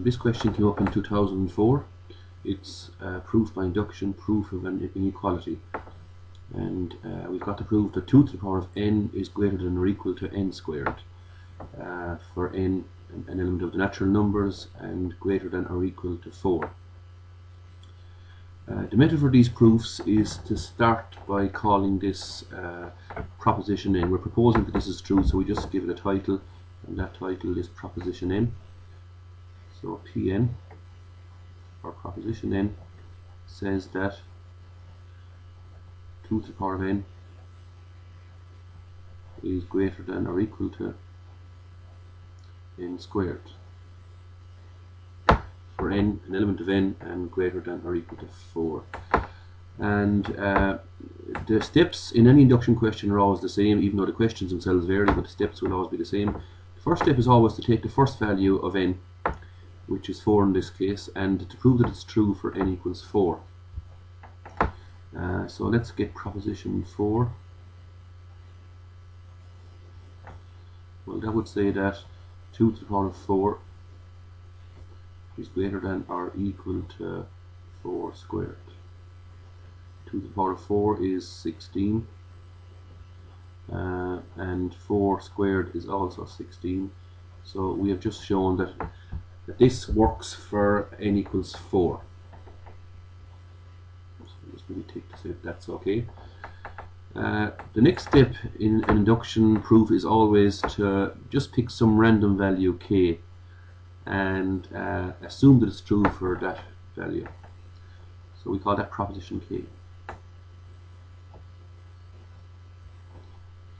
This question came up in 2004. It's proof by induction, proof of an inequality. And we've got to prove that 2 to the power of n is greater than or equal to n squared for n, an element of the natural numbers, and greater than or equal to 4. The method for these proofs is to start by calling this proposition n. We're proposing that this is true, so we just give it a title, and that title is proposition n. So Pn, or proposition n, says that 2 to the power of n is greater than or equal to n squared for n, an element of n, and greater than or equal to 4. And the steps in any induction question are always the same, even though the questions themselves vary, but the steps will always be the same. The first step is always to take the first value of n, which is 4 in this case, and to prove that it's true for n equals 4. So let's get proposition 4. Well, that would say that 2 to the power of 4 is greater than or equal to 4 squared. 2 to the power of 4 is 16, and 4 squared is also 16. So we have just shown that this works for n equals 4. So just maybe tick to say that's okay. The next step in an induction proof is always to just pick some random value k and assume that it's true for that value. So we call that proposition k.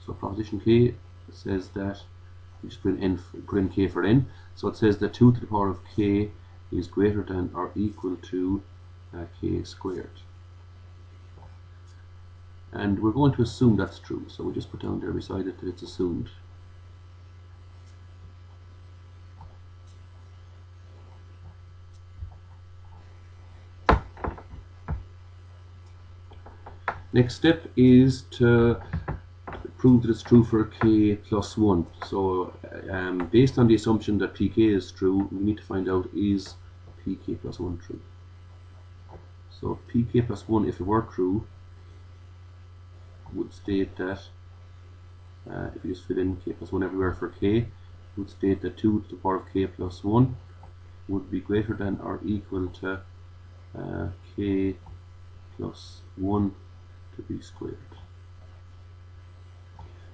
So proposition k says that we just put in k for n. So it says that 2 to the power of k is greater than or equal to k squared. And we're going to assume that's true. So we just put down there beside it that it's assumed. Next step is to prove that it's true for k plus 1. So based on the assumption that pk is true, we need to find out, is pk plus 1 true. So pk plus 1, if it were true, would state that, if you just fill in k plus 1 everywhere for k, would state that 2 to the power of k plus 1 would be greater than or equal to k plus 1 to be squared.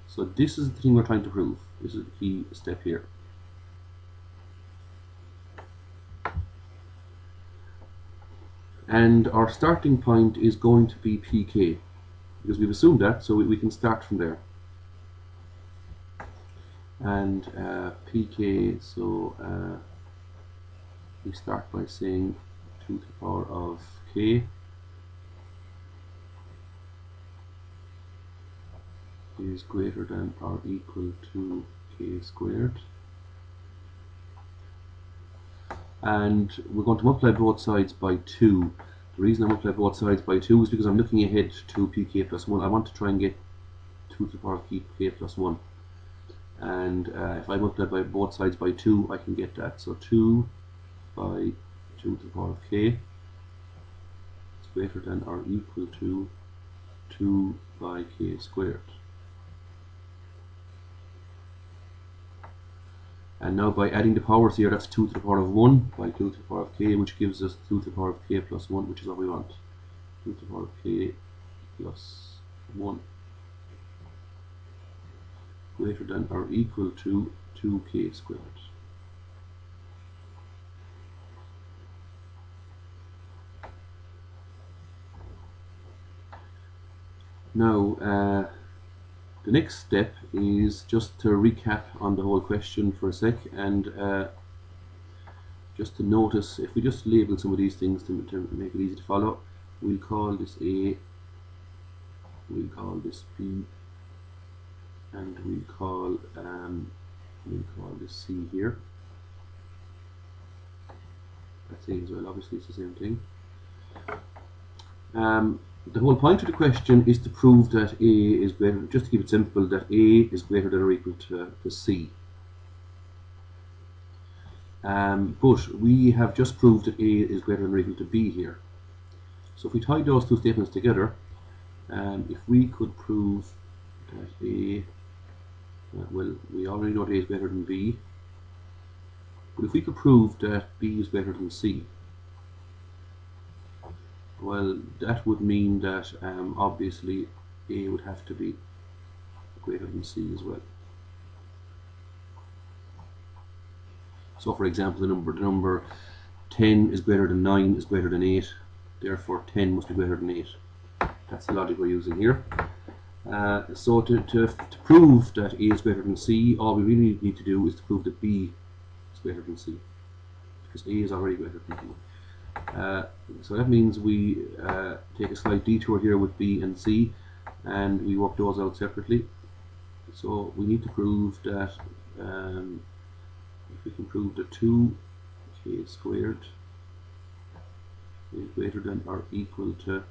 So this is the thing we're trying to prove. This is the key step here. And our starting point is going to be pk, because we've assumed that, so we can start from there. And pk, so we start by saying 2 to the power of k is greater than or equal to k squared. And we're going to multiply both sides by 2. The reason I multiply both sides by 2 is because I'm looking ahead to pk plus 1. I want to try and get 2 to the power of k plus 1. And if I multiply by both sides by 2, I can get that. So 2 by 2 to the power of k is greater than or equal to 2 by k squared. And now by adding the powers here, that's 2 to the power of 1 by 2 to the power of k, which gives us 2 to the power of k plus 1, which is what we want. 2 to the power of k plus 1 greater than or equal to 2k squared. Now the next step is just to recap on the whole question for a sec, and just to notice, if we just label some of these things to make it easy to follow, we'll call this A, we'll call this B, and we'll call this C here. That's A as well, obviously it's the same thing. The whole point of the question is to prove that A is greater, just to keep it simple, that A is greater than or equal to C. but we have just proved that A is greater than or equal to B here. So if we tie those two statements together, if we could prove that A, well, we already know that A is greater than B, but if we could prove that B is greater than C, well, that would mean that obviously A would have to be greater than C as well. So for example, the number 10 is greater than 9 is greater than 8, therefore 10 must be greater than 8. That's the logic we're using here. So to prove that A is greater than C, all we really need to do is to prove that B is greater than C, because A is already greater than B. So that means we take a slight detour here with B and C, and we work those out separately. So we need to prove that if we can prove that 2k squared is greater than or equal to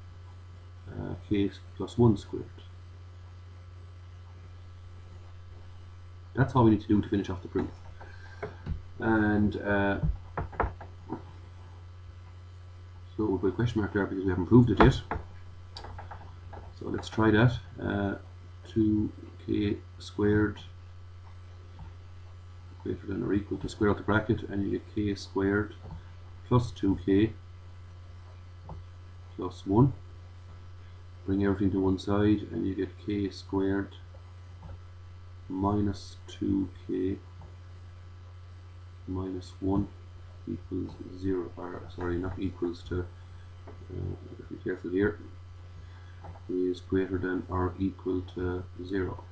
k plus 1 squared. That's all we need to do to finish off the proof. And so we'll put a question mark there because we haven't proved it yet. So let's try that. 2k squared greater than or equal to, square out the bracket, and you get k squared plus 2k plus 1. Bring everything to one side, and you get k squared minus 2k minus 1 equals 0, or sorry, not equals to, be careful here, is greater than or equal to 0.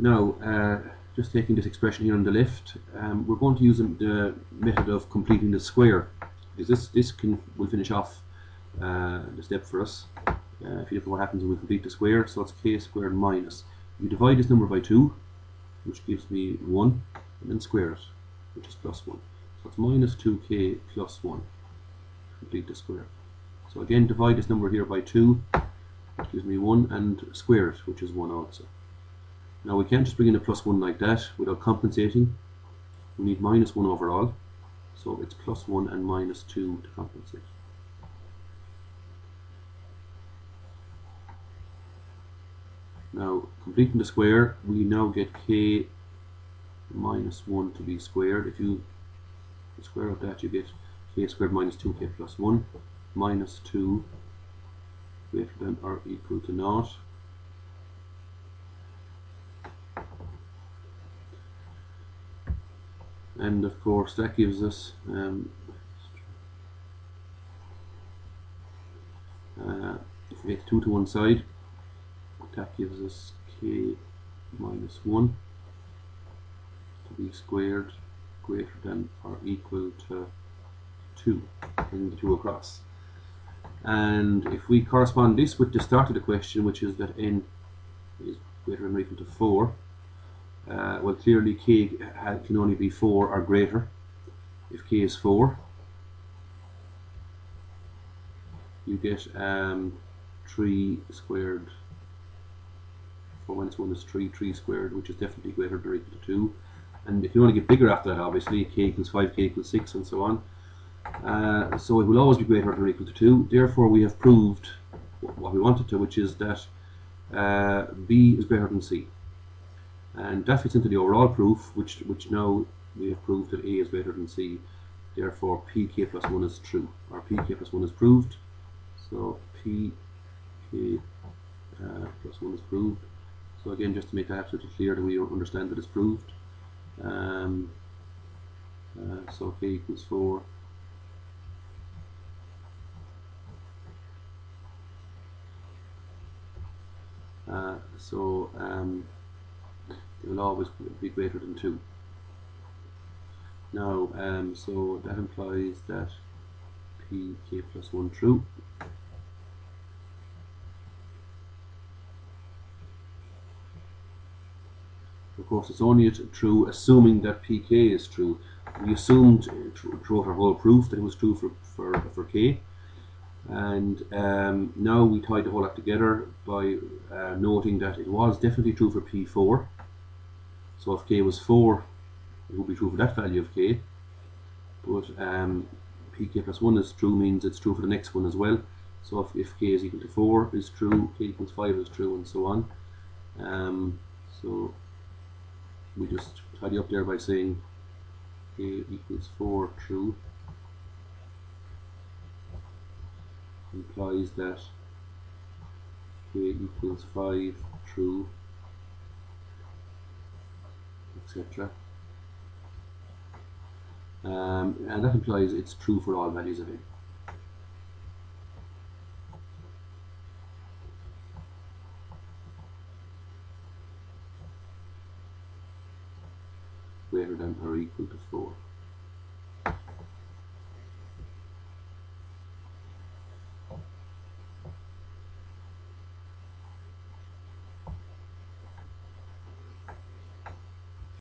Now, just taking this expression here on the left, we're going to use the method of completing the square, because this will finish off the step for us. If you look at what happens when we complete the square, so it's k squared minus. You divide this number by 2, which gives me 1, and then square it, which is plus 1. So it's minus 2k plus 1 to complete the square. So again, divide this number here by 2, which gives me 1, and square it, which is 1 also. Now we can't just bring in a plus 1 like that without compensating. We need minus 1 overall, so it's plus 1 and minus 2 to compensate. Now, completing the square, we now get k minus 1 to be squared. If you square out that, you get k squared minus 2k plus 1 minus 2 greater than or equal to 0. And of course that gives us if we get 2 to one side, that gives us k minus 1 to be squared greater than or equal to 2, bringing the 2 across. And if we correspond this with the start of the question, which is that n is greater than or equal to 4, well, clearly k can only be 4 or greater. If k is 4, you get 3 squared. 4 minus 1 is 3, 3 squared, which is definitely greater than or equal to 2. And if you want to get bigger after that, obviously, k equals 5, k equals 6, and so on. So it will always be greater than or equal to 2. Therefore, we have proved what we wanted to, which is that B is greater than C. And that fits into the overall proof, which now we have proved that A is greater than C. Therefore, pk plus 1 is true, or pk plus 1 is proved. So pk plus 1 is proved. So again, just to make that absolutely clear that we understand that it's proved. So k equals 4. It will always be greater than 2. Now, so that implies that pk plus 1 true. Of course, it's only true assuming that pk is true. We assumed throughout our whole proof that it was true for k, and now we tied the whole lot together by noting that it was definitely true for p4. So if k was 4, it will be true for that value of k, but pk plus 1 is true means it's true for the next one as well. So if k is equal to 4 is true, k equals 5 is true, and so on. So we just tidy up there by saying k equals 4 true implies that k equals 5 true, etc. And that implies it's true for all values of n. Greater than or equal to 4.